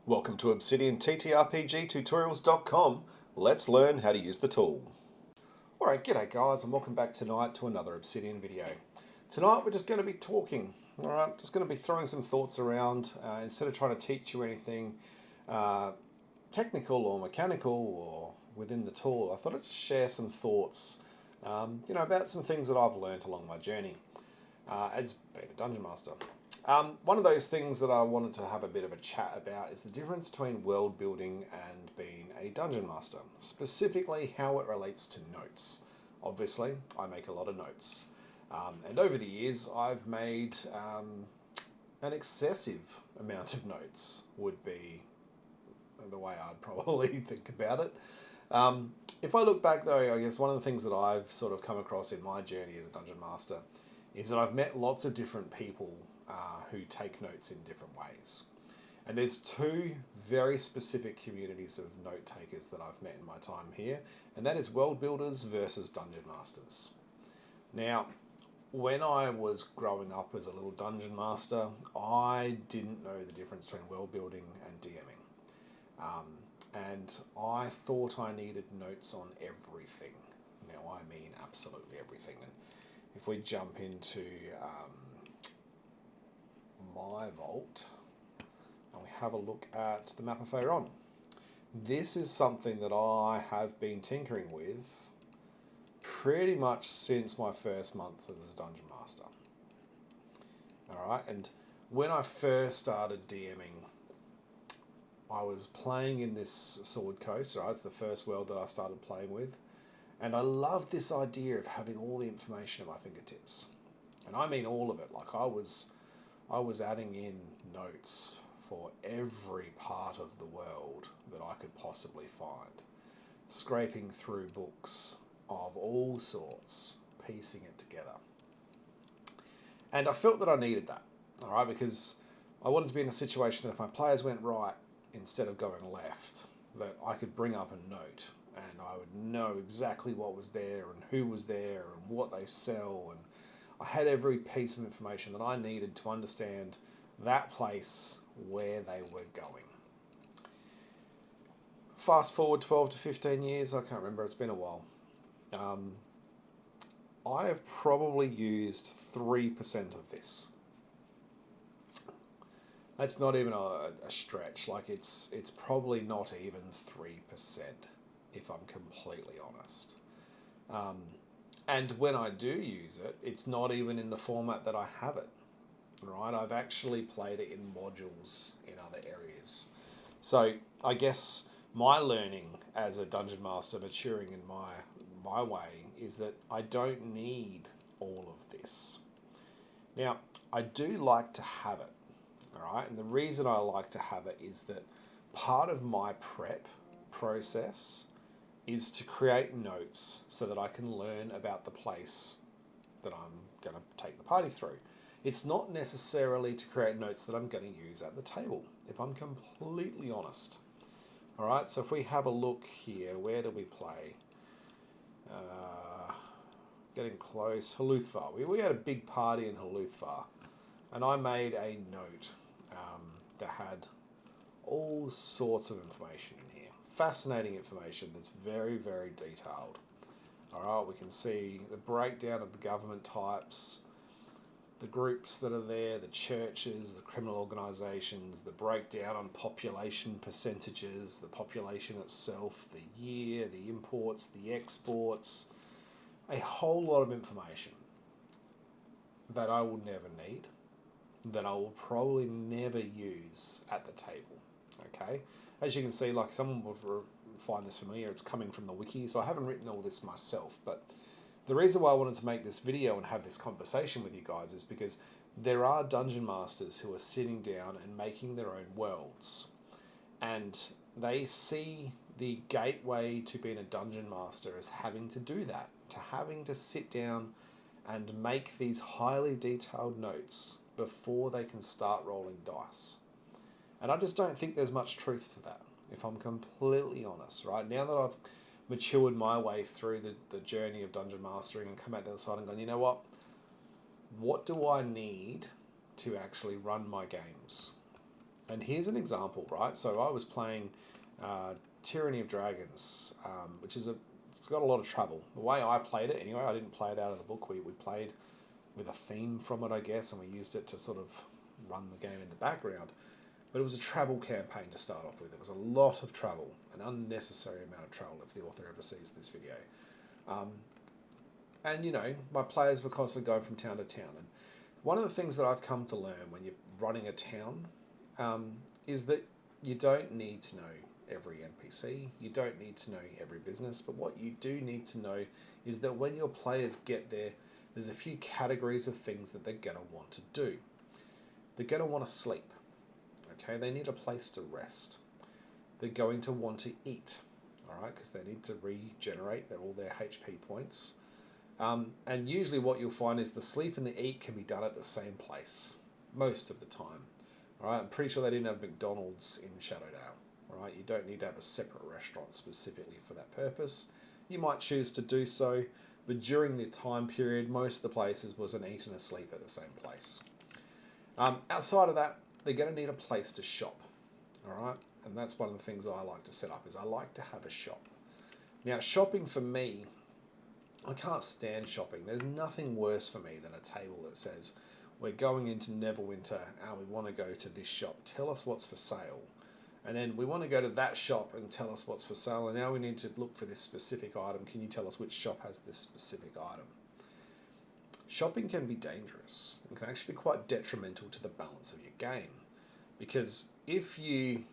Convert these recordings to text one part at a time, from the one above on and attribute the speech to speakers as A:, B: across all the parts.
A: Welcome to Obsidian TTRPGtutorials.com. Let's learn how to use the tool. Alright, g'day guys, and welcome back tonight to another Obsidian video. Tonight we're just going to be talking, alright, just going to be throwing some thoughts around instead of trying to teach you anything technical or mechanical or within the tool. I thought I'd just share some thoughts about some things that I've learned along my journey as being a Dungeon Master. One of those things that I wanted to have a bit of a chat about is the difference between world building and being a Dungeon Master, specifically how it relates to notes. Obviously, I make a lot of notes, and over the years I've made an excessive amount of notes, would be the way I'd probably think about it. If I look back though, I guess one of the things that I've sort of come across in my journey as a Dungeon Master is that I've met lots of different people who take notes in different ways. And there's two very specific communities of note takers that I've met in my time here, and that is world builders versus dungeon masters. Now, when I was growing up as a little dungeon master, I didn't know the difference between world building and DMing. And I thought I needed notes on everything. Now, I mean absolutely everything. And if we jump into my vault and we have a look at the map of Faerun, this is something that I have been tinkering with pretty much since my first month as a Dungeon Master. Alright, and when I first started DMing, I was playing in this Sword Coast, right? It's the first world that I started playing with. And I loved this idea of having all the information at my fingertips. And I mean all of it. Like I was adding in notes for every part of the world that I could possibly find. Scraping through books of all sorts, piecing it together. And I felt that I needed that, alright, because I wanted to be in a situation that if my players went right instead of going left, that I could bring up a note and I would know exactly what was there and who was there and what they sell, and I had every piece of information that I needed to understand that place where they were going. Fast forward 12 to 15 years, I can't remember, it's been a while. I have probably used 3% of this. That's not even a stretch, like it's probably not even 3%, if I'm completely honest. And when I do use it, it's not even in the format that I have it, right? I've actually played it in modules in other areas. So I guess my learning as a Dungeon Master, maturing in my way, is that I don't need all of this. Now, I do like to have it, all right? And the reason I like to have it is that part of my prep process is to create notes so that I can learn about the place that I'm going to take the party through. It's not necessarily to create notes that I'm going to use at the table, if I'm completely honest. Alright, so if we have a look here, where do we play? Getting close, Haluthar. We had a big party in Haluthar, and I made a note that had all sorts of information in here. Fascinating information that's very, very detailed. Alright, we can see the breakdown of the government types, the groups that are there, the churches, the criminal organisations, the breakdown on population percentages, the population itself, the year, the imports, the exports, a whole lot of information that I will never need, that I will probably never use at the table. Okay, as you can see, like someone will find this familiar, it's coming from the wiki, so I haven't written all this myself, but the reason why I wanted to make this video and have this conversation with you guys is because there are dungeon masters who are sitting down and making their own worlds, and they see the gateway to being a dungeon master as having to do that, to having to sit down and make these highly detailed notes before they can start rolling dice. And I just don't think there's much truth to that, if I'm completely honest, right? Now that I've matured my way through the journey of dungeon mastering and come out the other side and gone, you know what do I need to actually run my games? And here's an example, right? So I was playing Tyranny of Dragons, which is it's got a lot of trouble. The way I played it, anyway, I didn't play it out of the book. We played with a theme from it, I guess, and we used it to sort of run the game in the background. But it was a travel campaign to start off with. It was a lot of travel, an unnecessary amount of travel if the author ever sees this video. And, you know, my players were constantly going from town to town. And one of the things that I've come to learn when you're running a town is that you don't need to know every NPC. You don't need to know every business. But what you do need to know is that when your players get there, there's a few categories of things that they're going to want to do. They're going to want to sleep. Okay, they need a place to rest. They're going to want to eat, all right, because they need to regenerate all their HP points. And usually what you'll find is the sleep and the eat can be done at the same place most of the time. All right, I'm pretty sure they didn't have McDonald's in Shadowdale. All right, you don't need to have a separate restaurant specifically for that purpose. You might choose to do so, but during the time period, most of the places was an eat and a sleep at the same place. Outside of that, they're going to need a place to shop, all right? And that's one of the things that I like to set up is I like to have a shop. Now, shopping for me, I can't stand shopping. There's nothing worse for me than a table that says, we're going into Neverwinter and we want to go to this shop. Tell us what's for sale. And then we want to go to that shop and tell us what's for sale. And now we need to look for this specific item. Can you tell us which shop has this specific item? Shopping can be dangerous. It can actually be quite detrimental to the balance of your game. Because if you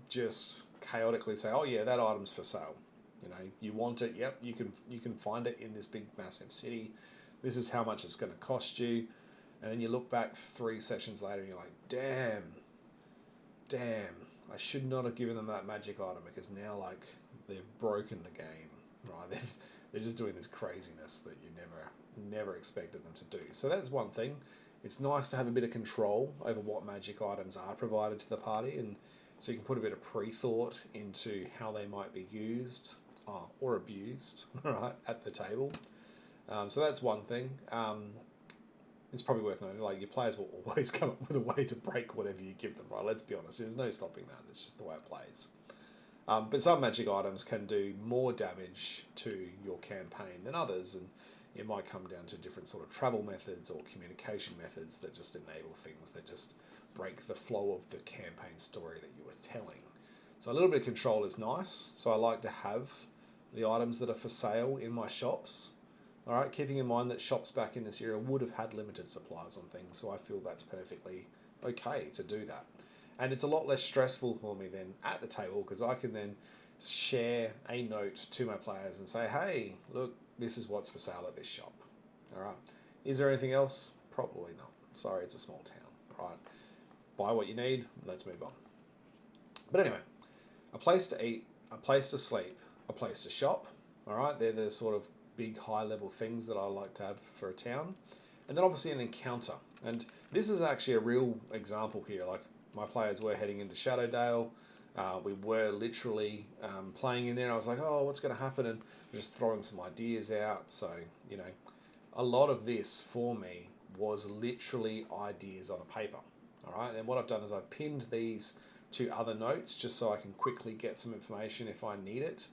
A: just chaotically say, oh yeah, that item's for sale. You know, you want it, yep, you can find it in this big massive city. This is how much it's going to cost you. And then you look back 3 sessions later and you're like, damn, I should not have given them that magic item because now like they've broken the game, right? They're just doing this craziness that you never expected them to do. So that's one thing. It's nice to have a bit of control over what magic items are provided to the party, and so you can put a bit of pre-thought into how they might be used or abused, right, at the table. So that's one thing. It's probably worth noting, like your players will always come up with a way to break whatever you give them, right? Let's be honest, there's no stopping that. It's just the way it plays. But some magic items can do more damage to your campaign than others, and it might come down to different sort of travel methods or communication methods that just enable things that just break the flow of the campaign story that you were telling. So a little bit of control is nice. So I like to have the items that are for sale in my shops. All right, keeping in mind that shops back in this era would have had limited supplies on things, so I feel that's perfectly okay to do that. And it's a lot less stressful for me than at the table because I can then share a note to my players and say, hey, look, this is what's for sale at this shop. All right. Is there anything else? Probably not. Sorry, it's a small town. All right. Buy what you need. Let's move on. But anyway, a place to eat, a place to sleep, a place to shop. All right. They're the sort of big high-level things that I like to have for a town. And then obviously an encounter. And this is actually a real example here. Like my players were heading into Shadowdale. We were literally playing in there. And I was like, oh, what's going to happen? And just throwing some ideas out. So, you know, a lot of this for me was literally ideas on a paper. All right. And what I've done is I've pinned these to other notes just so I can quickly get some information if I need it.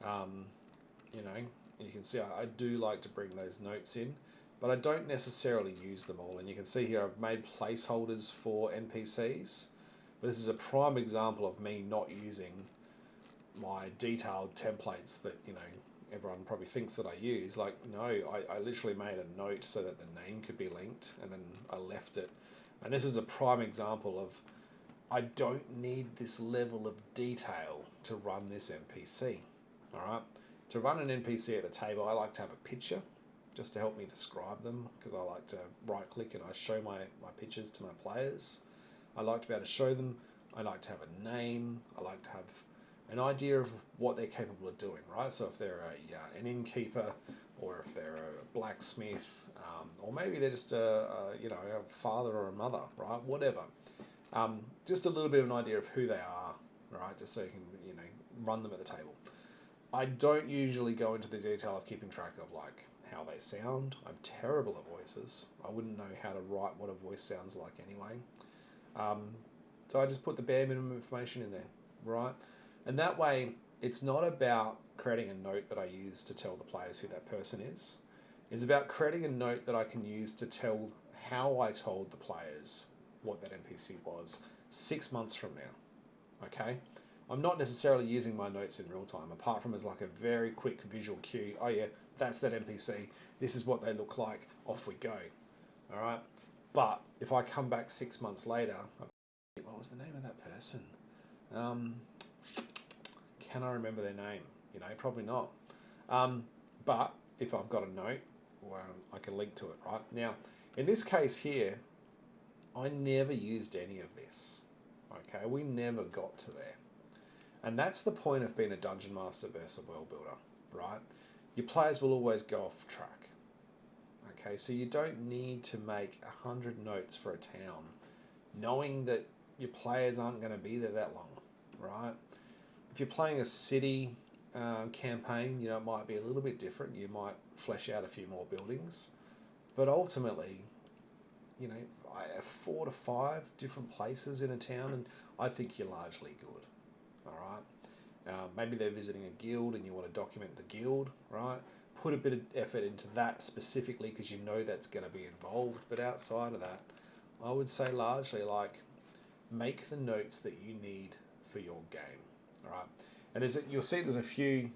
A: You know, you can see I do like to bring those notes in, but I don't necessarily use them all. And you can see here I've made placeholders for NPCs. But this is a prime example of me not using my detailed templates that, you know, everyone probably thinks that I use. Like, no, I literally made a note so that the name could be linked, and then I left it. And this is a prime example of I don't need this level of detail to run this NPC. All right. To run an NPC at the table, I like to have a picture just to help me describe them, because I like to right click and I show my pictures to my players. I like to be able to show them. I like to have a name. I like to have an idea of what they're capable of doing, right? So if they're an innkeeper, or if they're a blacksmith, or maybe they're just a father or a mother, right? Whatever. Just a little bit of an idea of who they are, right? Just so you can, you know, run them at the table. I don't usually go into the detail of keeping track of like how they sound. I'm terrible at voices. I wouldn't know how to write what a voice sounds like anyway. So I just put the bare minimum information in there, right? And that way, it's not about creating a note that I use to tell the players who that person is. It's about creating a note that I can use to tell how I told the players what that NPC was 6 months from now, okay? I'm not necessarily using my notes in real time, apart from as like a very quick visual cue. Oh yeah, that's that NPC. This is what they look like. Off we go, all right? But if I come back 6 months later, what was the name of that person? Can I remember their name? You know, probably not. But if I've got a note, well, I can link to it, right? Now, in this case here, I never used any of this. Okay, we never got to there. And that's the point of being a dungeon master versus a world builder, right? Your players will always go off track. Okay, so you don't need to make 100 notes for a town, knowing that your players aren't going to be there that long, right? If you're playing a city campaign, you know, it might be a little bit different. You might flesh out a few more buildings, but ultimately, you know, I have 4 to 5 different places in a town, and I think you're largely good. All right. Maybe they're visiting a guild, and you want to document the guild, right? Put a bit of effort into that specifically because you know that's going to be involved. But outside of that, I would say largely like make the notes that you need for your game. All right. And you'll see there's a few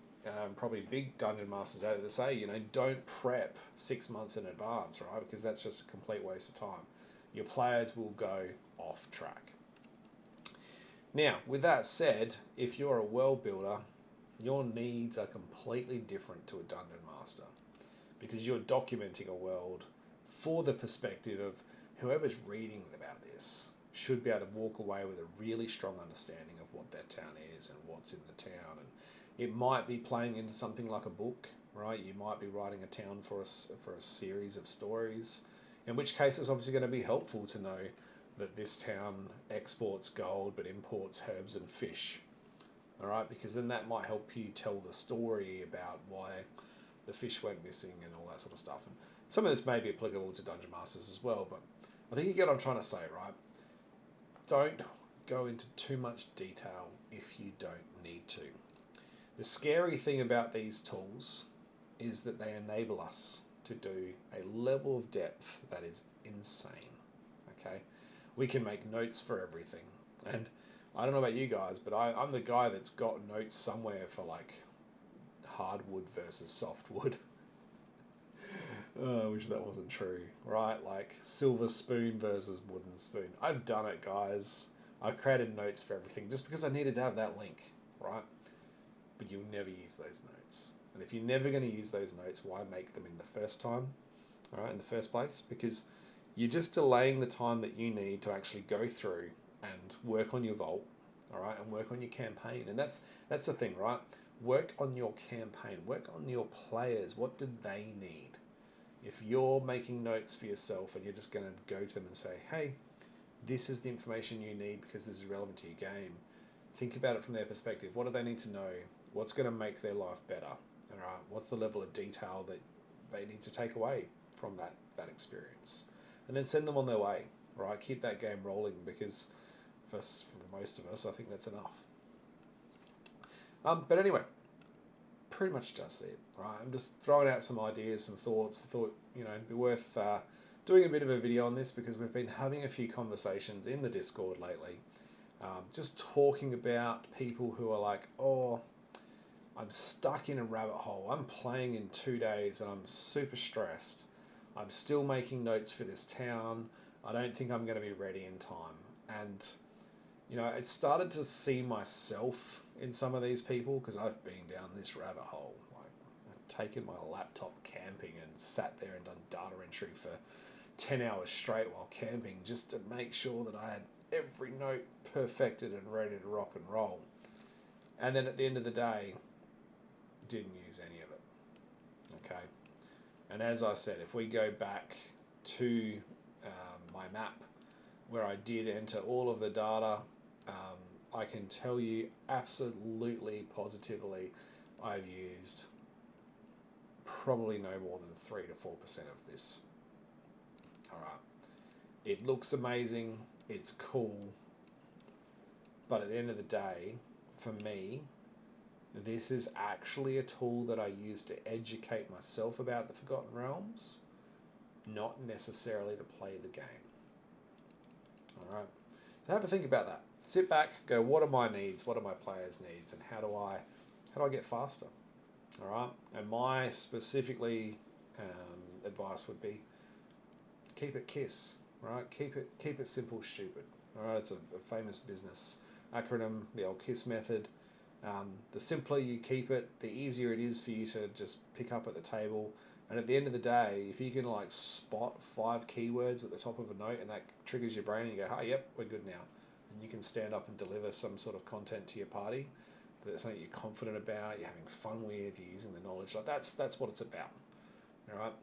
A: probably big dungeon masters out there that say, you know, don't prep 6 months in advance, right? Because that's just a complete waste of time. Your players will go off track. Now, with that said, if you're a world builder, your needs are completely different to a dungeon master because you're documenting a world for the perspective of whoever's reading about this should be able to walk away with a really strong understanding of what that town is and what's in the town. And it might be playing into something like a book, right? You might be writing a town for a series of stories, in which case it's obviously going to be helpful to know that this town exports gold but imports herbs and fish, all right? Because then that might help you tell the story about why the fish went missing and all that sort of stuff. And some of this may be applicable to dungeon masters as well, but I think you get what I'm trying to say, right? Don't go into too much detail if you don't need to. The scary thing about these tools is that they enable us to do a level of depth that is insane, okay? We can make notes for everything. And I don't know about you guys, but I'm the guy that's got notes somewhere for like hardwood versus softwood. Oh, I wish that wasn't true, right? Like silver spoon versus wooden spoon. I've done it, guys. I've created notes for everything just because I needed to have that link, right? But you'll never use those notes. And if you're never going to use those notes, why make them in the first time, all right, in the first place? Because you're just delaying the time that you need to actually go through and work on your vault, all right, and work on your campaign. And that's the thing, right? Work on your campaign. Work on your players. What do they need? If you're making notes for yourself and you're just going to go to them and say, hey, this is the information you need because this is relevant to your game, think about it from their perspective. What do they need to know? What's going to make their life better? All right, what's the level of detail that they need to take away from that experience? And then send them on their way, right? Keep that game rolling because for most of us, I think that's enough. But anyway, pretty much just it, right? I'm just throwing out some ideas, some thoughts. I thought, you know, it'd be worth doing a bit of a video on this because we've been having a few conversations in the Discord lately, just talking about people who are like, oh, I'm stuck in a rabbit hole. I'm playing in 2 days and I'm super stressed. I'm still making notes for this town. I don't think I'm going to be ready in time. And, you know, I started to see myself in some of these people because I've been down this rabbit hole. Like, I've taken my laptop camping and sat there and done data entry for 10 hours straight while camping just to make sure that I had every note perfected and ready to rock and roll. And then at the end of the day, didn't use any of it. Okay. And as I said, if we go back to my map where I did enter all of the data, I can tell you absolutely, positively, I've used probably no more than 3 to 4% of this. All right. It looks amazing. It's cool. But at the end of the day, for me, this is actually a tool that I use to educate myself about the Forgotten Realms, not necessarily to play the game. All right. So have a think about that. Sit back, go, what are my needs? What are my players' needs? And how do I get faster? All right. And my specifically advice would be keep it KISS. Right. Keep it simple, stupid. All right. It's a famous business acronym, the old KISS method. The simpler you keep it, the easier it is for you to just pick up at the table. And at the end of the day, if you can like spot 5 keywords at the top of a note and that triggers your brain and you go, "Hey, yep, we're good now." And you can stand up and deliver some sort of content to your party that's something you're confident about, you're having fun with, you're using the knowledge. Like that's what it's about. All right.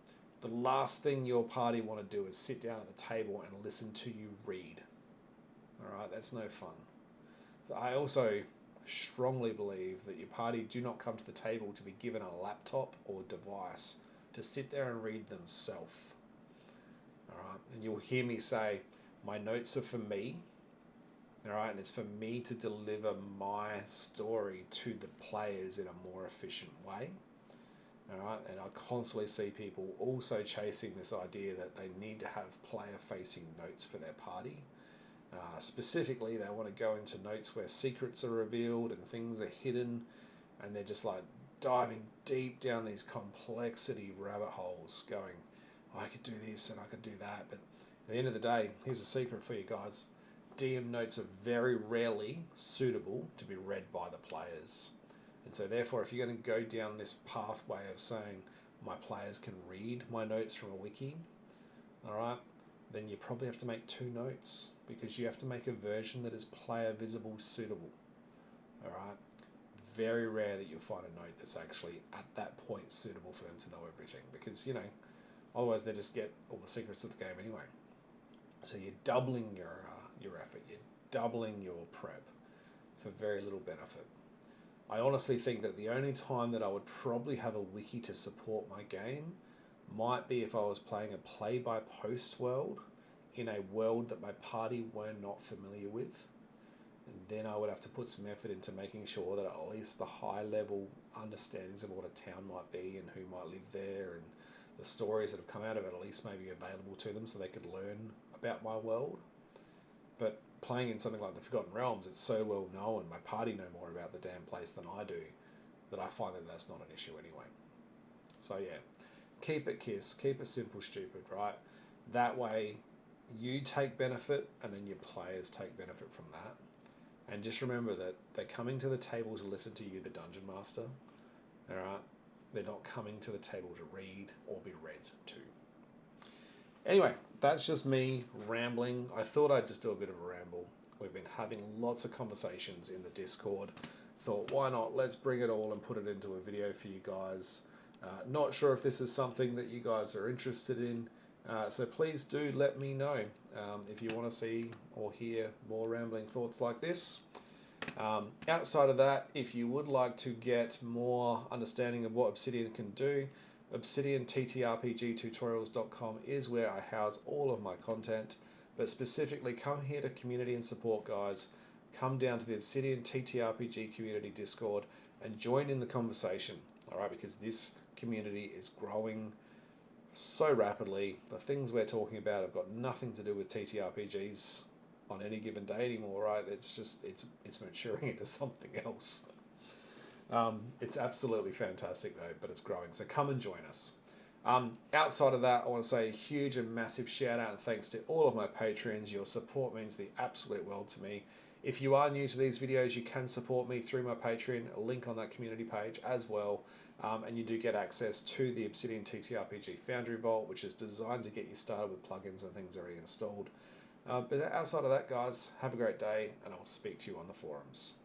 A: The last thing your party want to do is sit down at the table and listen to you read. All right, that's no fun. So I also strongly believe that your party do not come to the table to be given a laptop or device to sit there and read themselves. All right, and you'll hear me say, my notes are for me. All right, and it's for me to deliver my story to the players in a more efficient way. All right, and I constantly see people also chasing this idea that they need to have player-facing notes for their party. Specifically, they want to go into notes where secrets are revealed and things are hidden, and they're just like diving deep down these complexity rabbit holes, going, I could do this and I could do that. But at the end of the day, here's a secret for you guys. DM notes are very rarely suitable to be read by the players. And so therefore, if you're going to go down this pathway of saying my players can read my notes from a wiki, all right, then you probably have to make 2 notes, because you have to make a version that is player visible suitable. All right. Very rare that you'll find a note that's actually at that point suitable for them to know everything, because otherwise they just get all the secrets of the game anyway. So you're doubling your effort, you're doubling your prep for very little benefit. I honestly think that the only time that I would probably have a wiki to support my game might be if I was playing a play-by-post world in a world that my party were not familiar with. And then I would have to put some effort into making sure that at least the high-level understandings of what a town might be and who might live there and the stories that have come out of it at least may be available to them so they could learn about my world. But playing in something like the Forgotten Realms, it's so well known, my party know more about the damn place than I do, that I find that that's not an issue anyway. So yeah, keep it KISS, keep it simple, stupid, right? That way you take benefit and then your players take benefit from that. And just remember that they're coming to the table to listen to you, the Dungeon Master, all right? They're not coming to the table to read or be read to. Anyway, that's just me rambling. I thought I'd just do a bit of a ramble. We've been having lots of conversations in the Discord. Thought, why not? Let's bring it all and put it into a video for you guys. Not sure if this is something that you guys are interested in. So please do let me know if you want to see or hear more rambling thoughts like this. Outside of that, if you would like to get more understanding of what Obsidian can do, ObsidianTTRPGtutorials.com is where I house all of my content. But specifically, come here to community and support, guys. Come down to the Obsidian TTRPG community Discord and join in the conversation, all right? Because this community is growing so rapidly. The things we're talking about have got nothing to do with TTRPGs on any given day anymore, right? It's just it's maturing into something else. It's absolutely fantastic though, but it's growing. So come and join us. Outside of that, I want to say a huge and massive shout out and thanks to all of my Patreons. Your support means the absolute world to me. If you are new to these videos, you can support me through my Patreon, a link on that community page as well. And you do get access to the Obsidian TTRPG Foundry Vault, which is designed to get you started with plugins and things already installed. But outside of that, guys, have a great day, and I'll speak to you on the forums.